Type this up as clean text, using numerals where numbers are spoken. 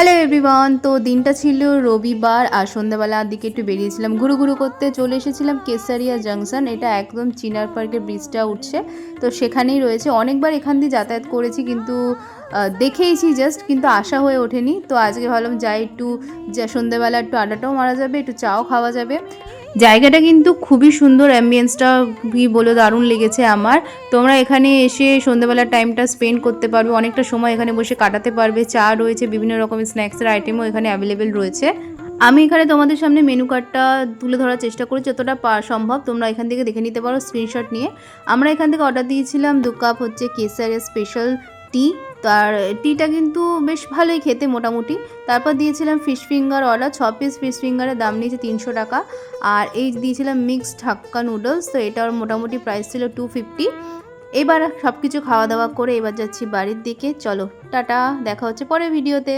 Hello everyone. তো দিনটা ছিল রবিবার আর সন্ধ্যাবেলার দিকে একটু বেরিয়েছিলাম ঘুরু ঘুরু করতে। চলে এসেছিলাম কেসারিয়া জাংশন, এটা একদম চিনার পার্কের ব্রিজটা উঠছে তো সেখানেই রয়েছে। অনেকবার এখান দিয়ে যাতায়াত করেছি কিন্তু দেখেইছি জাস্ট, কিন্তু আসা হয়ে ওঠেনি। তো আজকে ভাবলাম যাই একটু, যা সন্ধ্যাবেলা একটু আড্ডাটাও মারা যাবে, একটু চাও খাওয়া যাবে। জায়গাটা কিন্তু খুবই সুন্দর, অ্যাম্বিয়েন্সটা কি বলে দারুণ লেগেছে আমার। তোমরা এখানে এসে সন্ধ্যাবেলার টাইমটা স্পেন্ড করতে পারবে, অনেকটা সময় এখানে বসে কাটাতে পারবে। চা রয়েছে, বিভিন্ন রকমের স্ন্যাক্সের আইটেমও এখানে অ্যাভেলেবেল রয়েছে। আমি এখানে তোমাদের সামনে মেনু কার্ডটা তুলে ধরার চেষ্টা করি যতটা সম্ভব। তোমরা এখান থেকে দেখে নিতে পারো স্ক্রিনশট নিয়ে। আমরা এখান থেকে অর্ডার দিয়েছিলাম 2 কাপ হচ্ছে কেসারের স্পেশাল টি। তার টিটা কিন্তু বেশ ভালোই খেতে মোটামুটি। তারপর দিয়েছিলাম fish finger order, 6 piece fish ফিঙ্গারের দাম নিয়েছে 300 টাকা। আর এই দিয়েছিলাম মিক্সড হাক্কা নুডলস, তো এটার মোটামুটি প্রাইস ছিল 250। এবার সব কিছু খাওয়া দাওয়া করে এবার যাচ্ছি বাড়ির দিকে। চলো টাটা, দেখা হচ্ছে পরের ভিডিওতে।